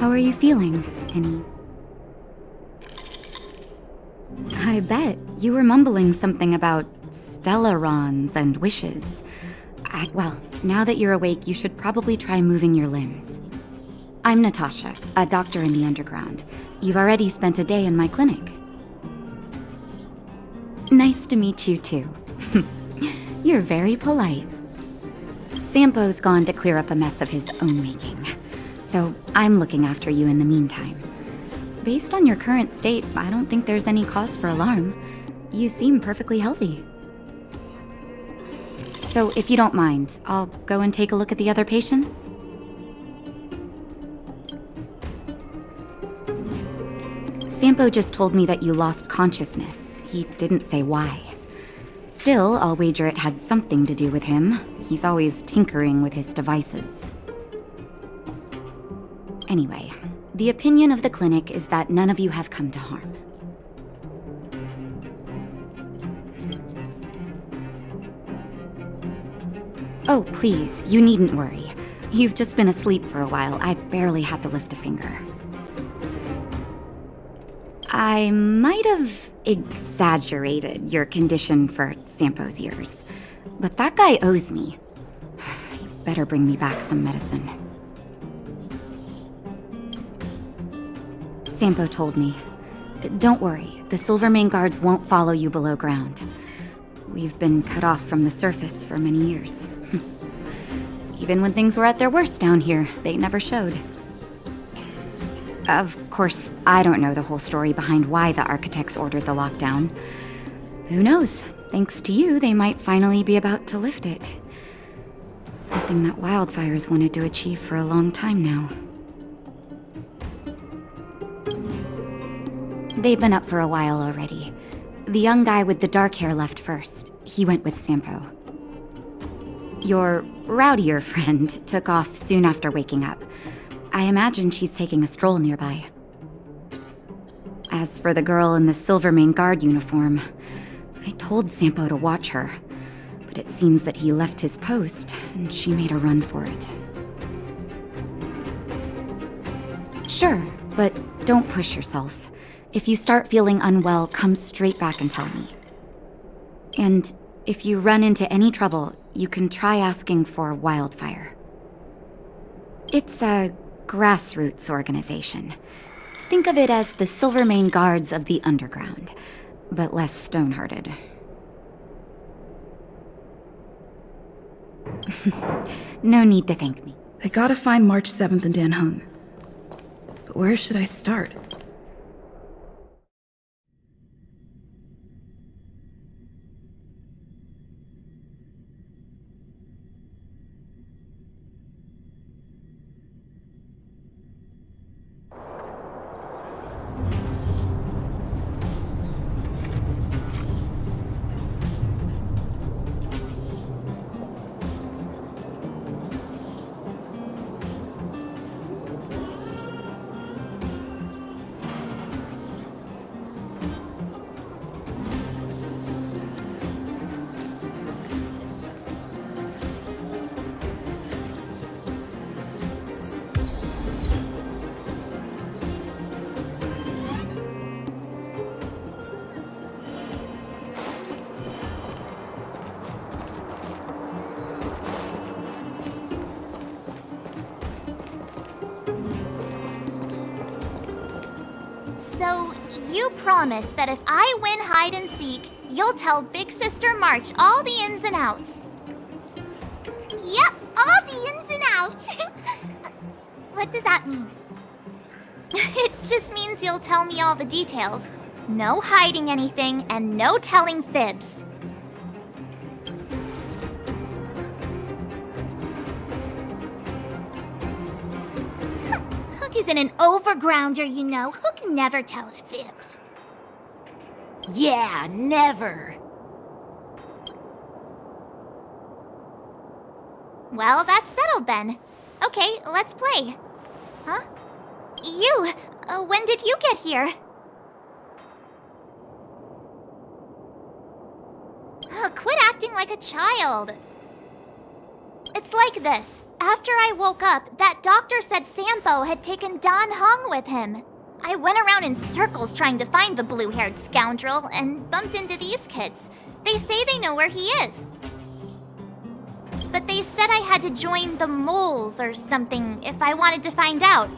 How are you feeling? Any... I bet you were mumbling something about stellarons and wishes. Well, now that you're awake, you should probably try moving your limbs. I'm Natasha, a doctor in the underground. You've already spent a day in my clinic. Nice to meet you, too. You're very polite. Sampo's gone to clear up a mess of his own making, so I'm looking after you in the meantime. Based on your current state, I don't think there's any cause for alarm. You seem perfectly healthy. So if you don't mind, I'll go and take a look at the other patients? Sampo just told me that you lost consciousness. He didn't say why. Still, I'll wager it had something to do with him. He's always tinkering with his devices. Anyway, the opinion of the clinic is that none of you have come to harm. Oh, please, you needn't worry. You've just been asleep for a while. I barely had to lift a finger. I might have exaggerated your condition for Sampo's years, but that guy owes me. You better bring me back some medicine. Sampo told me. Don't worry, the Silvermane guards won't follow you below ground. We've been cut off from the surface for many years. Even when things were at their worst down here, they never showed. Of course, I don't know the whole story behind why the architects ordered the lockdown. Who knows? Thanks to you, they might finally be about to lift it. Something that wildfires wanted to achieve for a long time now. They've been up for a while already. The young guy with the dark hair left first. He went with Sampo. Your rowdier friend took off soon after waking up. I imagine she's taking a stroll nearby. As for the girl in the Silvermane guard uniform, I told Sampo to watch her, but it seems that he left his post and she made a run for it. Sure, but don't push yourself. If you start feeling unwell, come straight back and tell me. And if you run into any trouble, you can try asking for Wildfire. It's a grassroots organization. Think of it as the Silvermane Guards of the Underground, but less stone-hearted. No need to thank me. I gotta find March 7th and Dan Hung. But where should I start? So, you promise that if I win hide and seek, you'll tell Big Sister March all the ins and outs? Yep, all the ins and outs. What does that mean? It just means you'll tell me all the details. No hiding anything and no telling fibs. Hook isn't an overgrounder, you know. Hook never tells fibs. Yeah, never. Well, that's settled then. Okay, let's play. Huh? You! When did you get here? Quit acting like a child. It's like this. After I woke up, that doctor said Sampo had taken Dan Hung with him. I went around in circles trying to find the blue-haired scoundrel and bumped into these kids. They say they know where he is. But they said I had to join the moles or something if I wanted to find out.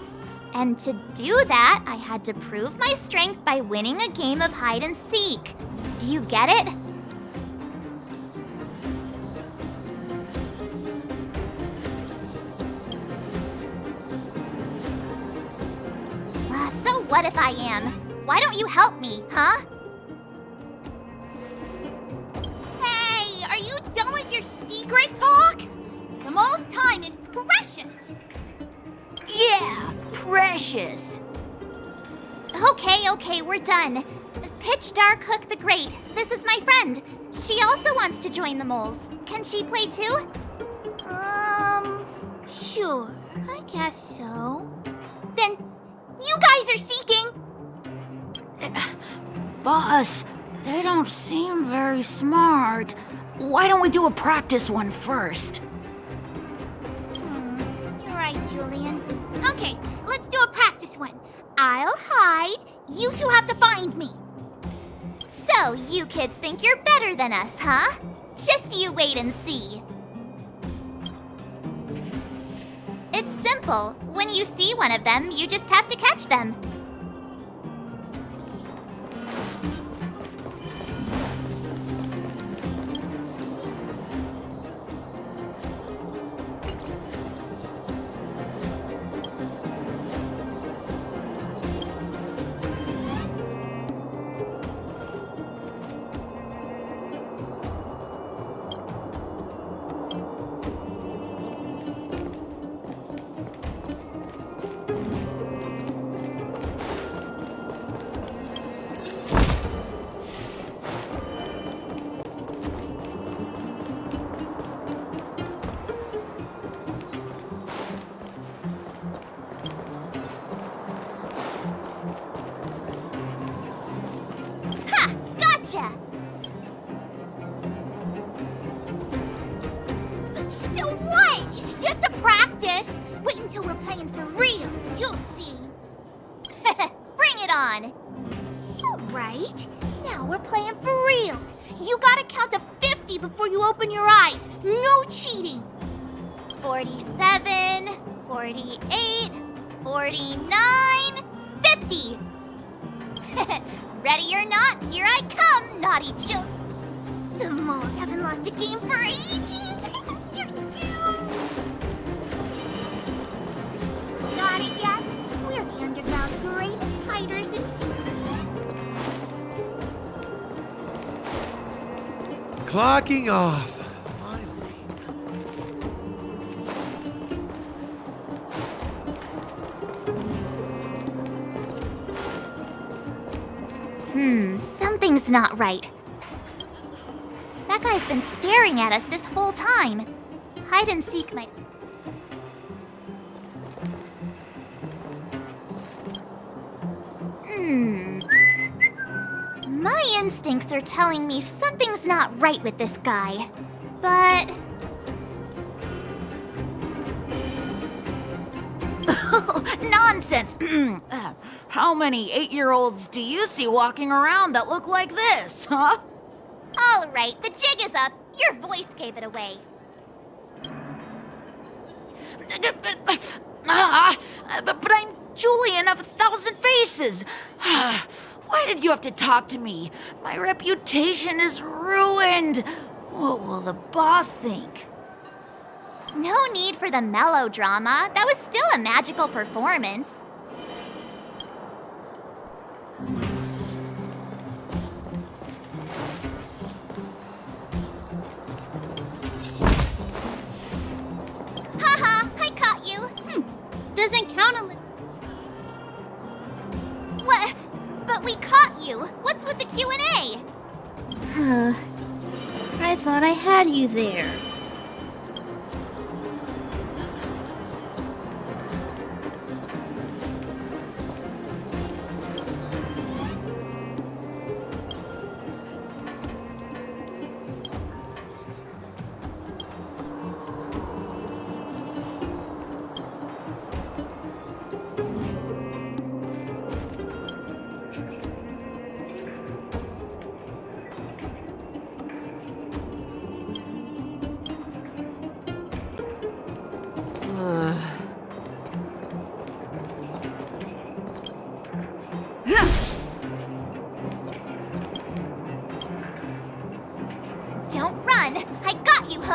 And to do that, I had to prove my strength by winning a game of hide and seek. Do you get it? So what if I am? Why don't you help me, huh? Hey, are you done with your secret talk? The most time is precious. Yeah, precious. Okay, we're done. Pitch Dark Hook the Great. This is my friend. She also wants to join the moles. Can she play too? Sure. I guess so. Then, you guys are seeking. Boss, they don't seem very smart. Why don't we do a practice one first? You're right, Julian. Okay, let's do a practice one. I'll hide. You two have to find me. So, you kids think you're better than us, huh? Just you wait and see. It's simple. When you see one of them, you just have to catch them. Gotcha! So what? It's just a practice. Wait until we're playing for real. You'll see. Bring it on! All right. Now we're playing for real. You gotta count to 50 before you open your eyes. No cheating. 47, 48, 49, 50! Ready or not, here I come, naughty children. The moles haven't lost a game for ages. You're doomed. Got it yet? We're the underground's greatest hiders and Clocking off. Finally. Something's not right. That guy's been staring at us this whole time. Hide and seek might... My instincts are telling me something's not right with this guy. But... Nonsense! How many 8-year-olds do you see walking around that look like this, huh? All right, the jig is up. Your voice gave it away. But I'm Julian of 1,000 Faces. Why did you have to talk to me? My reputation is ruined. What will the boss think? No need for the melodrama. That was still a magical performance. Haha, I caught you. doesn't count on the... What? But we caught you. What's with the Q&A? I thought I had you there.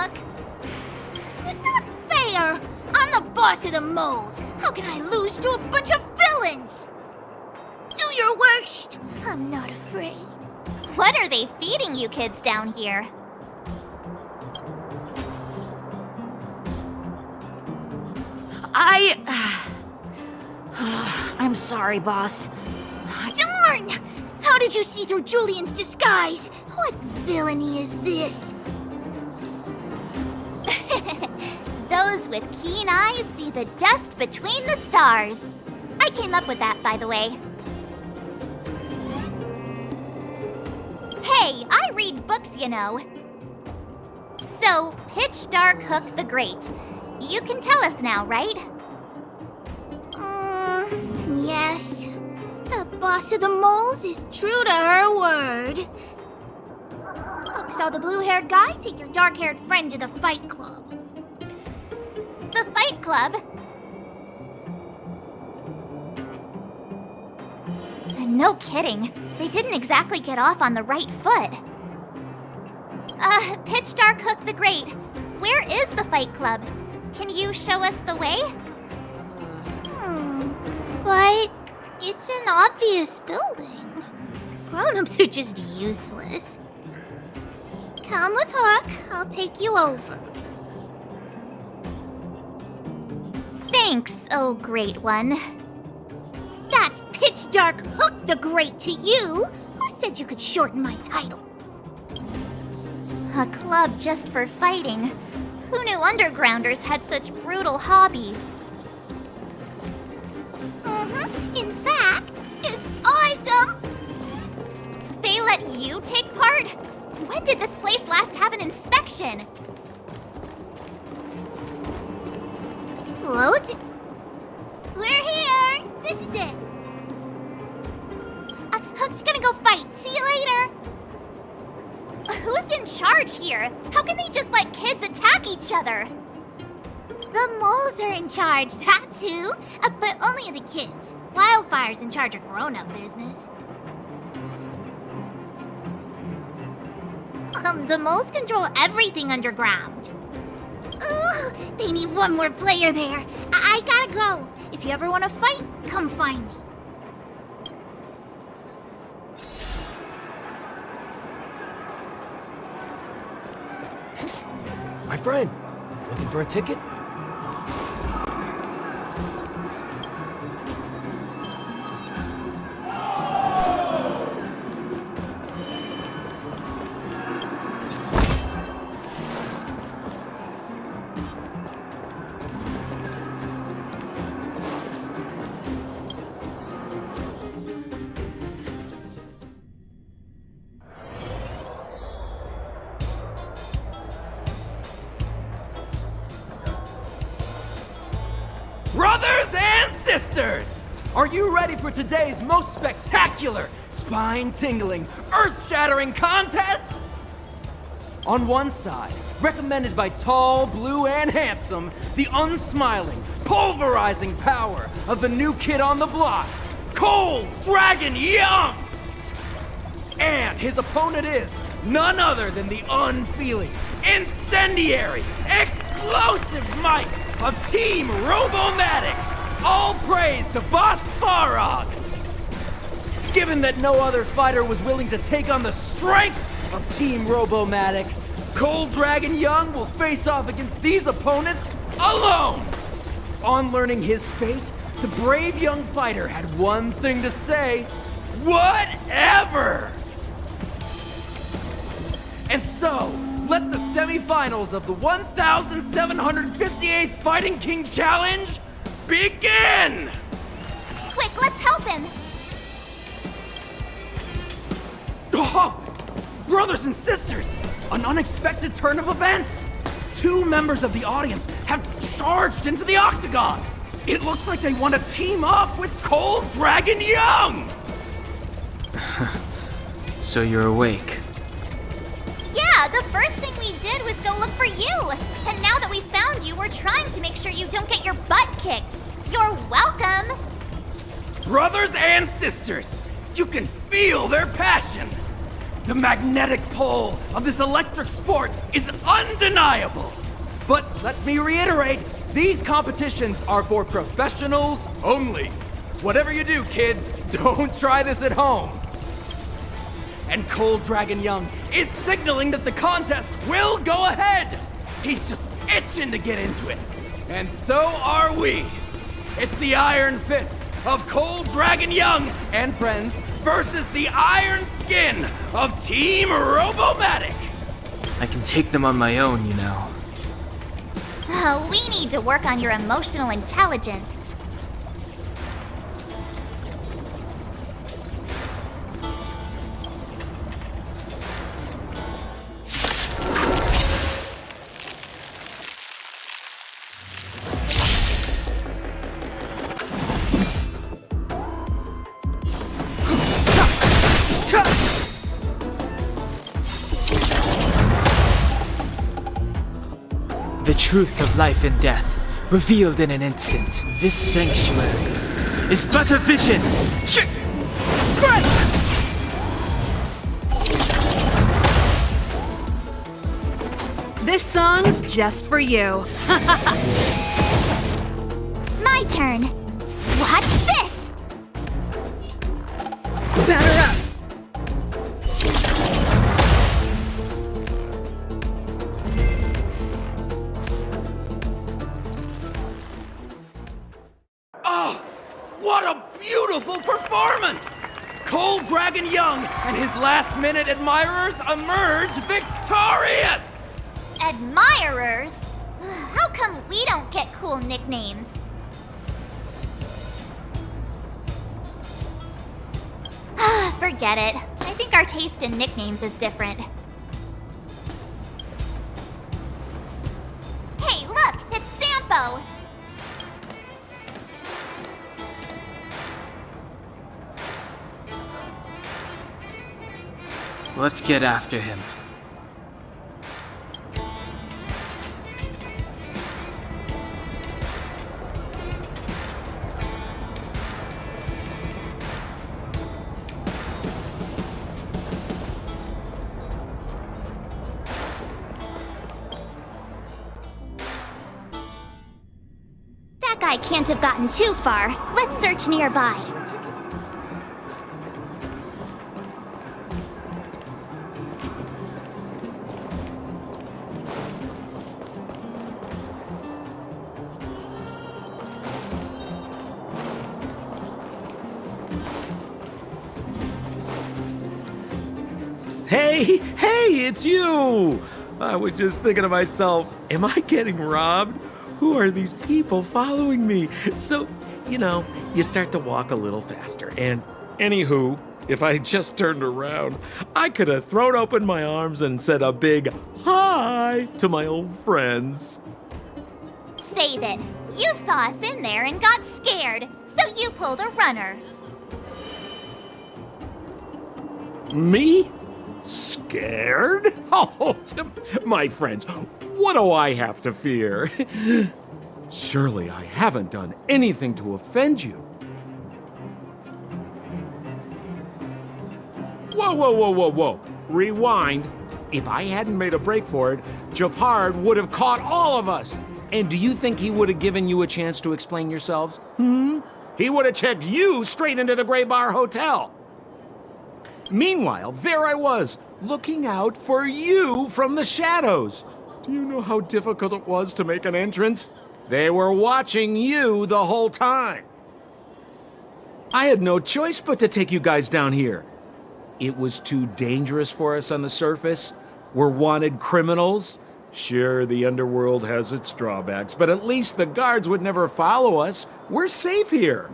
Hook. Not fair! I'm the boss of the moles. How can I lose to a bunch of villains? Do your worst. I'm not afraid. What are they feeding you kids down here? I'm sorry, boss. Darn! How did you see through Julian's disguise? What villainy is this? Those with keen eyes see the dust between the stars. I came up with that, by the way. Hey, I read books, you know. So, Pitch Dark Hook the Great. You can tell us now, right? Yes. The boss of the moles is true to her word. Hook saw the blue-haired guy take your dark-haired friend to the fight club. The Fight Club? No kidding. They didn't exactly get off on the right foot. Pitch Dark Hook the Great, where is the Fight Club? Can you show us the way? But it's an obvious building. Grown-ups are just useless. Come with Hook, I'll take you over. Thanks, oh great one. That's Pitch Dark Hook the Great to you. Who said you could shorten my title? A club just for fighting. Who knew undergrounders had such brutal hobbies? In fact, it's awesome! They let you take part? When did this place last have an inspection? Load? We're here! This is it! Hook's gonna go fight. See you later! Who's in charge here? How can they just let kids attack each other? The moles are in charge, that's who. But only the kids. Wildfire's in charge of grown-up business. The moles control everything underground. Ooh, they need one more player there. I gotta go. If you ever want to fight, come find me. My friend, looking for a ticket? Brothers and sisters! Are you ready for today's most spectacular, spine-tingling, earth-shattering contest? On one side, recommended by tall, blue, and handsome, the unsmiling, pulverizing power of the new kid on the block, Cold Dragon Young! And his opponent is none other than the unfeeling, incendiary, explosive might of Team Robomatic! All praise to Boss Farog! Given that no other fighter was willing to take on the strength of Team Robomatic, Cold Dragon Young will face off against these opponents alone! On learning his fate, the brave young fighter had one thing to say: whatever! And so, let the semifinals of the 1,758th Fighting King Challenge begin! Quick, let's help him! Oh, brothers and sisters, an unexpected turn of events! Two members of the audience have charged into the octagon! It looks like they want to team up with Cold Dragon Young! So you're awake. Yeah, the first thing we did was go look for you. And now that we found you, we're trying to make sure you don't get your butt kicked. You're welcome. Brothers and sisters, you can feel their passion. The magnetic pull of this electric sport is undeniable. But let me reiterate, these competitions are for professionals only. Whatever you do, kids, don't try this at home. And Cold Dragon Young is signaling that the contest will go ahead. He's just itching to get into it. And so are we. It's the Iron Fists of Cold Dragon Young and friends versus the Iron Skin of Team Robomatic. I can take them on my own, you know. Oh, we need to work on your emotional intelligence. The truth of life and death, revealed in an instant. This sanctuary is but a vision. This song's just for you. My turn. Watch this! Batter up! Oh, what a beautiful performance! Cold Dragon Young and his last-minute admirers emerge victorious! Admirers? How come we don't get cool nicknames? Forget it. I think our taste in nicknames is different. Hey, look! It's Sampo! Let's get after him. That guy can't have gotten too far. Let's search nearby. Hey, it's you! I was just thinking to myself, am I getting robbed? Who are these people following me? So, you start to walk a little faster. And anywho, if I just turned around, I could have thrown open my arms and said a big hi to my old friends. Save it. You saw us in there and got scared, so you pulled a runner. Me? Scared? Oh, my friends, what do I have to fear? Surely I haven't done anything to offend you. Whoa. Rewind. If I hadn't made a break for it, Japard would have caught all of us. And do you think he would have given you a chance to explain yourselves? He would have checked you straight into the Gray Bar Hotel. Meanwhile, there I was, looking out for you from the shadows. Do you know how difficult it was to make an entrance? They were watching you the whole time. I had no choice but to take you guys down here. It was too dangerous for us on the surface. We're wanted criminals. Sure, the underworld has its drawbacks, but at least the guards would never follow us. We're safe here.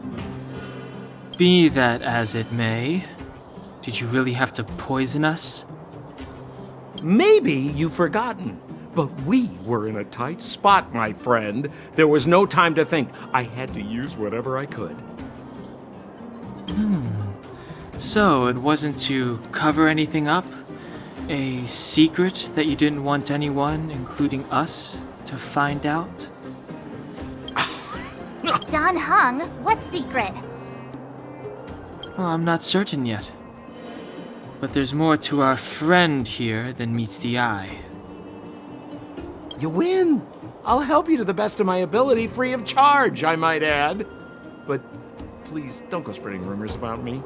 Be that as it may, did you really have to poison us? Maybe you've forgotten, but we were in a tight spot, my friend. There was no time to think. I had to use whatever I could. So it wasn't to cover anything up? A secret that you didn't want anyone, including us, to find out? Don Hung, what secret? Well, I'm not certain yet. But there's more to our friend here than meets the eye. You win! I'll help you to the best of my ability, free of charge, I might add. But please, don't go spreading rumors about me.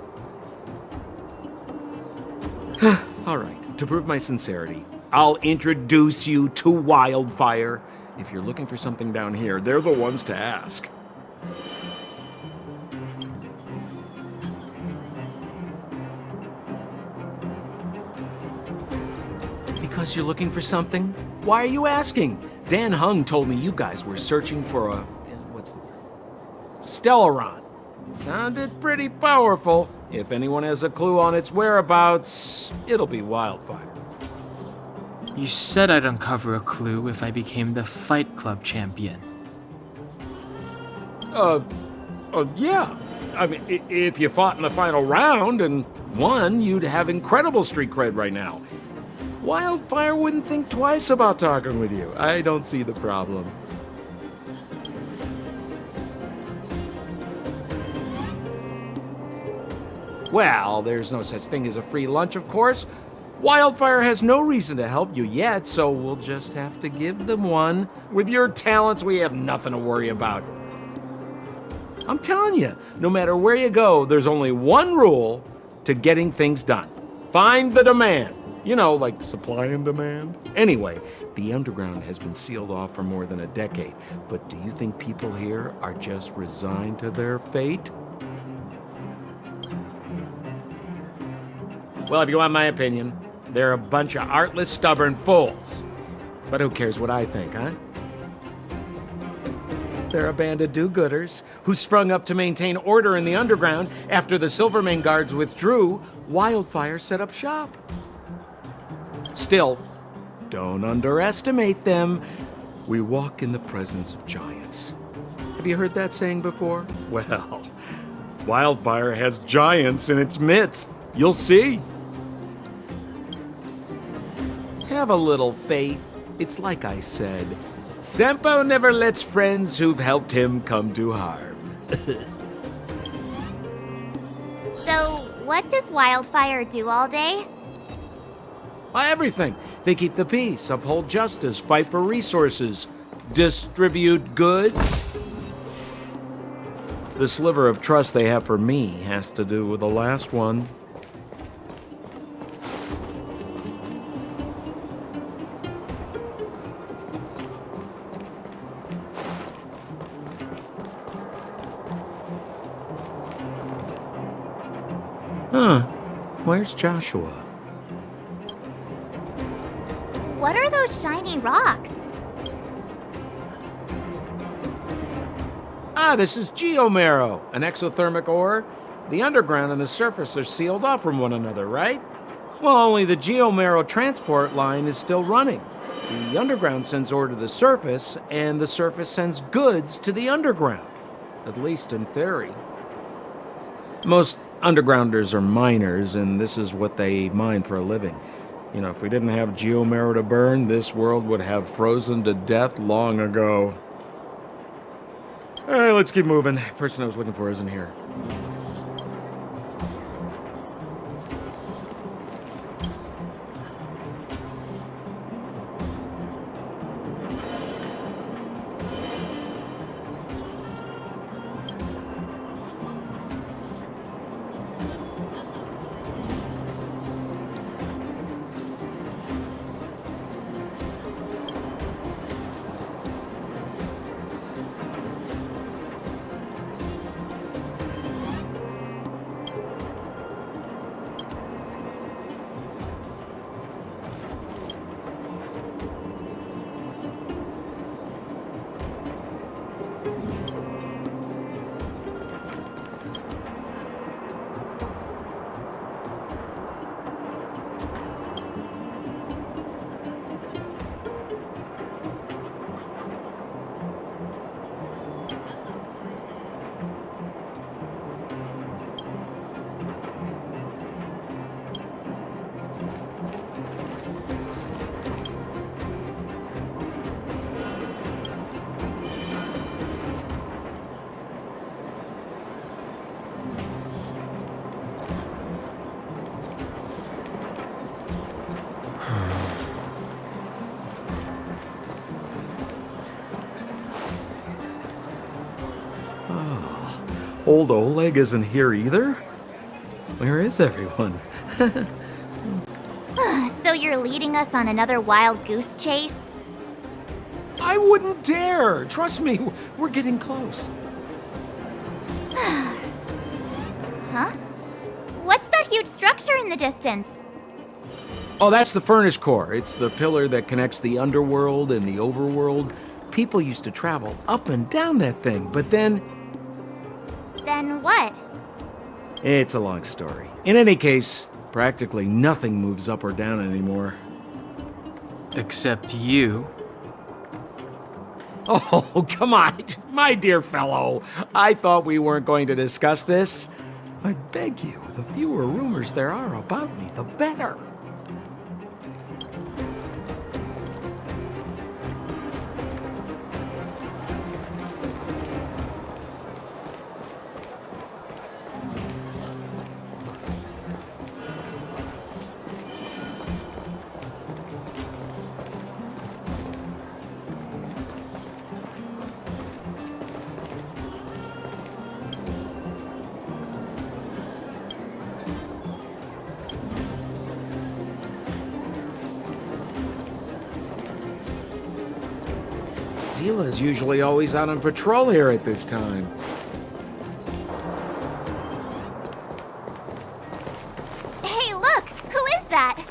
All right, to prove my sincerity, I'll introduce you to Wildfire. If you're looking for something down here, they're the ones to ask. Because you're looking for something? Why are you asking? Dan Hung told me you guys were searching for a... what's the word? Stellaron. Sounded pretty powerful. If anyone has a clue on its whereabouts, it'll be Wildfire. You said I'd uncover a clue if I became the Fight Club champion. Yeah. I mean, if you fought in the final round and won, you'd have incredible street cred right now. Wildfire wouldn't think twice about talking with you. I don't see the problem. Well, there's no such thing as a free lunch, of course. Wildfire has no reason to help you yet, so we'll just have to give them one. With your talents, we have nothing to worry about. I'm telling you, no matter where you go, there's only one rule to getting things done. Find the demand. You know, like supply and demand. Anyway, the underground has been sealed off for more than a decade. But do you think people here are just resigned to their fate? Well, if you want my opinion, they're a bunch of artless, stubborn fools. But who cares what I think, huh? They're a band of do-gooders who sprung up to maintain order in the underground after the Silvermane guards withdrew. Wildfire set up shop. Still, don't underestimate them. We walk in the presence of giants. Have you heard that saying before? Well, Wildfire has giants in its midst. You'll see. Have a little faith. It's like I said. Sampo never lets friends who've helped him come to harm. So, what does Wildfire do all day? Everything. They keep the peace, uphold justice, fight for resources, distribute goods. The sliver of trust they have for me has to do with the last one. Huh. Where's Joshua? What are those shiny rocks? This is geomarrow, an exothermic ore. The underground and the surface are sealed off from one another, right? Well, only the geomarrow transport line is still running. The underground sends ore to the surface, and the surface sends goods to the underground. At least in theory. Most undergrounders are miners, and this is what they mine for a living. You know, if we didn't have geomarrow to burn, this world would have frozen to death long ago. All right, let's keep moving. The person I was looking for isn't here. Old Oleg isn't here either? Where is everyone? So you're leading us on another wild goose chase? I wouldn't dare! Trust me, we're getting close. Huh? What's that huge structure in the distance? Oh, that's the furnace core. It's the pillar that connects the underworld and the overworld. People used to travel up and down that thing, but then... Then what? It's a long story. In any case, practically nothing moves up or down anymore. Except you. Oh, come on, my dear fellow. I thought we weren't going to discuss this. I beg you, the fewer rumors there are about me, the better. Zila's usually always out on patrol here at this time. Hey, look! Who is that?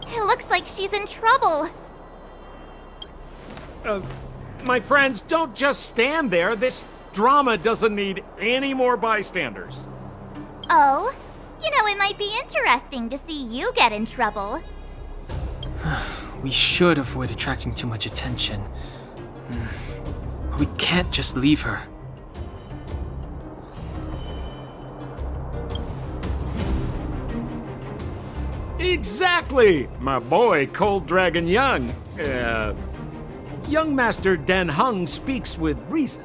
It looks like she's in trouble. My friends, don't just stand there. This drama doesn't need any more bystanders. Oh? You know, it might be interesting to see you get in trouble. We should avoid attracting too much attention. We can't just leave her. Exactly! My boy, Cold Dragon Young. Young Master Dan Hung speaks with reason.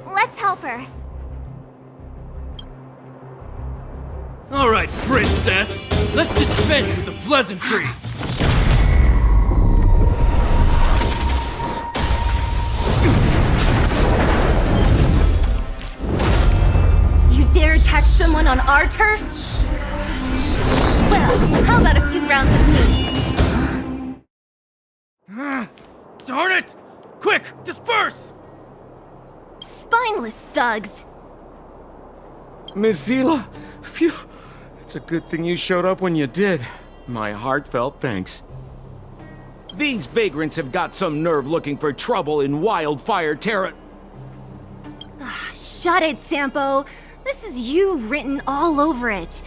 Let's help her. All right, princess. Let's dispense with the pleasantries. You dare attack someone on our turf? Well, how about a few rounds with me? Darn it! Quick, disperse! Spineless thugs. Miss Zila, phew. It's a good thing you showed up when you did. My heartfelt thanks. These vagrants have got some nerve looking for trouble in Wildfire Terra. Shut it, Sampo. This is you written all over it.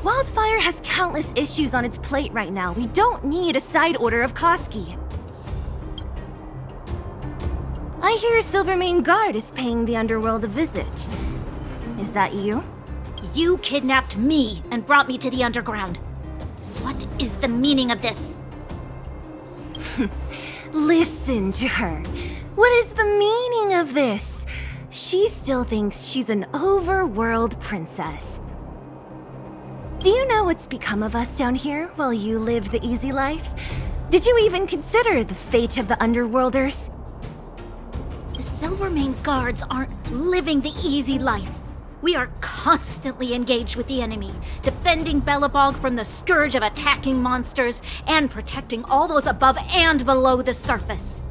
Wildfire has countless issues on its plate right now. We don't need a side order of Koski. I hear Silvermane Guard is paying the underworld a visit. Is that you? You kidnapped me and brought me to the underground. What is the meaning of this? Listen to her. What is the meaning of this? She still thinks she's an overworld princess. Do you know what's become of us down here while you live the easy life? Did you even consider the fate of the underworlders? The Silvermane Guards aren't living the easy life. We are constantly engaged with the enemy, defending Belobog from the scourge of attacking monsters and protecting all those above and below the surface.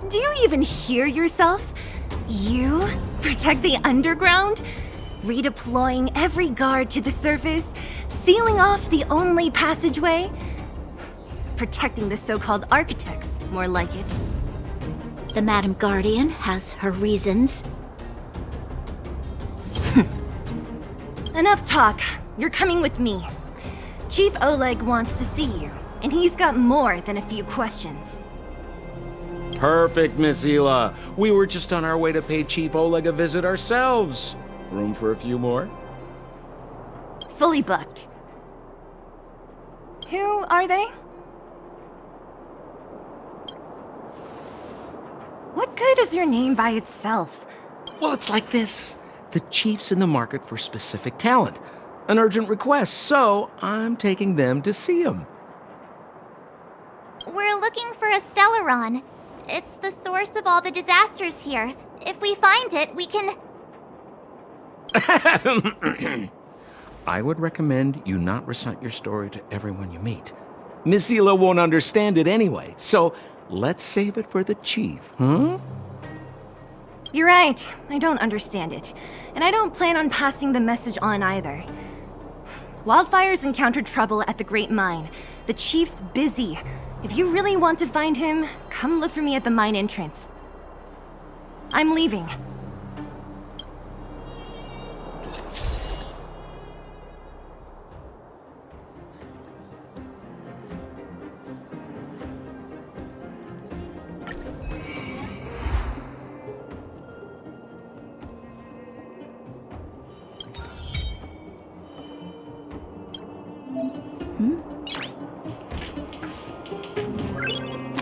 Do you even hear yourself? You protect the underground? Redeploying every guard to the surface, sealing off the only passageway? Protecting the so-called architects, more like it. The Madam Guardian has her reasons. Enough talk. You're coming with me. Chief Oleg wants to see you, and he's got more than a few questions. Perfect, Miss Zila. We were just on our way to pay Chief Oleg a visit ourselves. Room for a few more? Fully booked. Who are they? What good is your name by itself? Well, it's like this. The chief's in the market for specific talent. An urgent request, so I'm taking them to see him. We're looking for a Stellaron. It's the source of all the disasters here. If we find it, we can... I would recommend you not recite your story to everyone you meet. Miss Hila won't understand it anyway, so let's save it for the chief, huh? You're right. I don't understand it. And I don't plan on passing the message on either. Wildfire's encountered trouble at the Great Mine. The chief's busy. If you really want to find him, come look for me at the mine entrance. I'm leaving.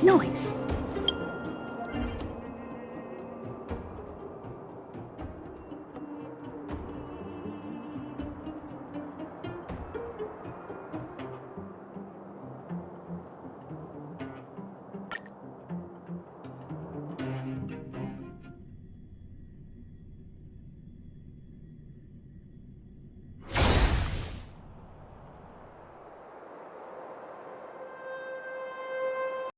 Nice.